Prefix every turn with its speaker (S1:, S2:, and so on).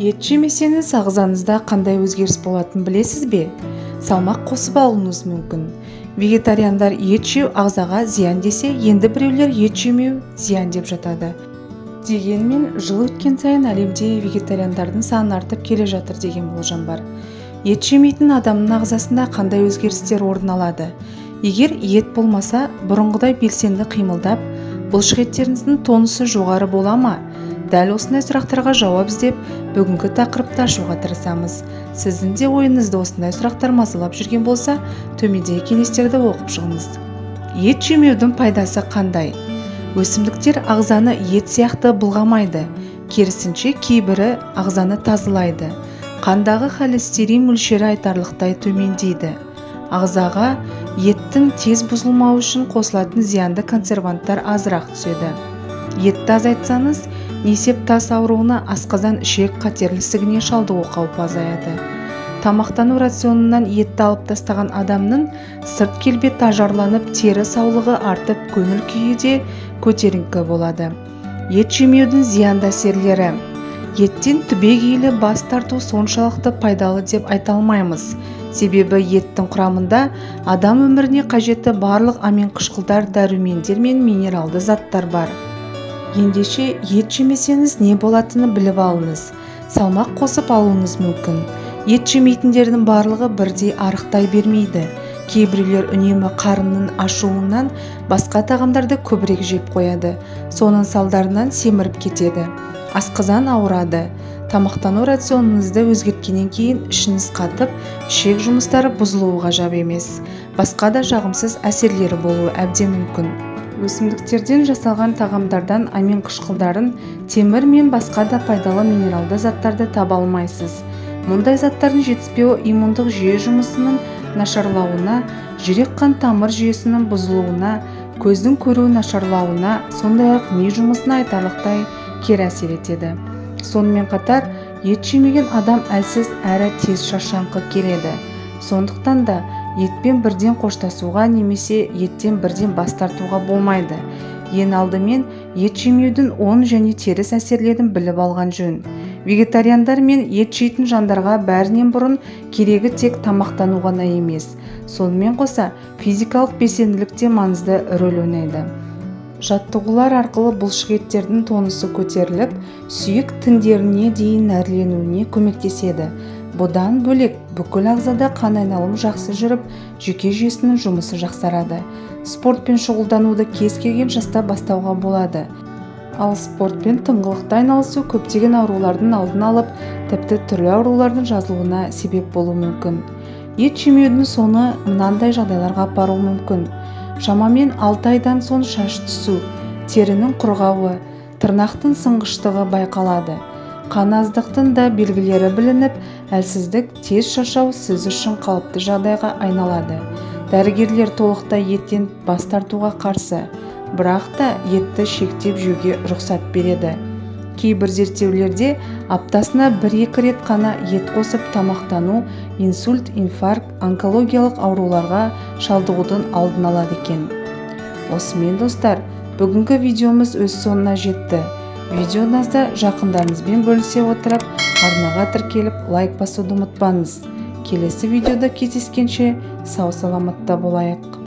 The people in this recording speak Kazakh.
S1: Ет жемесеңіз ағзаңызда қандай өзгеріс болатынын білесіз бе? Салмақ қосып алуыңыз мүмкін. Вегетариандар ет жеу ағзаға зиян десе, енді біреулер ет жемеу зиян деп жатады. Дегенмен, жыл өткен сайын әлемде вегетариандардың саны артып келе жатыр деген болжам бар. Ет жемейтін адамның ағзасында қандай өзгерістер орын алады? Егер ет болмаса, бұрынғыдай белсенді қимылдап, бұлшық еттеріңіздің тонусы жоғары бола ма? Дәл осындай сұрақтарға жауап іздеп, бүгінгі тақырыпты ашуға тырысамыз. Сіздің де ойыңызды осындай сұрақтар мазалап жүрген болса, төмендегі кеңестерді оқып шығыңыз. Ет жемеудің пайдасы қандай? Өсімдіктер ағзаны ет сияқты былғамайды. Керісінше, кейбірі ағзаны тазалайды. Қандағы холестерин мөлшері айтарлықтай төмендейді. Ағзаға еттің тез бұзылмауы үшін қосылатын зиянды консерванттар азырақ түседі. Етті азайтсаңыз, несеп тас ауруына, асқазан ішек қатерлі ісігіне шалдығу қаупі азаяды. Тамақтану рационынан етті алып тастаған адамның сырт келбеті ажарланып, тері саулығы артып, көңіл күйі де көтеріңкі болады. Ет жемеудің зиянды әсерлері. Еттен түбегейлі бас тарту соншалықты пайдалы деп айта алмаймыз. Себебі еттің құрамында адам өміріне қажетті барлық аминқышқылдар, дәрумендер мен минералды заттар бар. Ендеше ет жемесеңіз не болатыны біліп алыңыз. Салмақ қосып алуыңыз мүмкін. Ет жемейтіндердің барлығы бірдей арықтай бермейді. Кейбіреулер үнемі қарынның ашуынан басқа тағамдарды көбірек жеп қояды. Соның салдарынан семіріп кетеді. Асқазан ауырады. Тамақтану рационыңызды өзгерткеннен кейін ішіңіз қатып, ішек жұмыстары бұзылуы ғажап емес. Басқа да жағымсыз әсерлері болуы әбден мүмкін. Өсімдіктерден жасалған тағамдардан аминқышқылдарын, темір мен басқа да пайдалы минералды заттарды таба алмайсыз. Мұндай заттардың жетіспеуі иммундық жүйе жұмысының нашарлауына, жүрек-қан тамыр жүйесінің бұзылуына, көздің көруі нашарлауына, сондай-ақ ми жұмысына айтарлықтай кері әсер етеді. Сонымен қатар, ет жемеген адам әлсіз әрі тез шаршаңқы келеді. Сондықтан да етпен бірден қоштасуға немесе еттен бірден бас тартуға болмайды. Ең алдымен ет жемеудің оң және теріс әсерлерін біліп алған жөн. Вегетариандар мен ет жейтін жандарға бәрінен бұрын керегі тек тамақтану ғана емес. Сонымен қоса физикалық белсенділік те маңызды рөл ойнайды. Жаттығулар арқылы бұлшық еттердің тонусы көтеріліп, сүйек тіндеріне дейін нәрленуіне көмектеседі. Бұдан бөлек бүкіл ағзада қан айналымы жақсы жүріп, жүйке жүйесінің жұмысы жақсарады. Спортпен шұғылдануды кез келген жаста бастауға болады. Ал спортпен тыңғылықты айналысу көптеген аурулардың алдын алып, тіпті түрлі аурулардың жазылуына себеп болуы мүмкін. Ет жемеудің соңы мынандай жағдайларға апаруы мүмкін. Шамамен 6 айдан соң шаш түсу, терінің құрғауы, тырнақтың сынғыштығы байқалады. Қан аздықтың да белгілері білініп, әлсіздік, тез шаршау сіз үшін қалыпты жағдайға айналады. Дәрігерлер толықтай еттен бас тартуға қарсы, бірақ та етті шектеп жеуге рұқсат береді. Кейбір зерттеулерде аптасына 1-2 рет қана ет қосып тамақтану инсульт, инфаркт, онкологиялық ауруларға шалдығудың алдын алады екен. Осымен достар, бүгінгі видеомыз өз соңына жетті. Видеоңызды жақындарыңызбен бөлісе отырып, арнаға тіркеліп, лайк басуды ұмытпаңыз. Келесі видеода кездескенше сау саламатта болайық.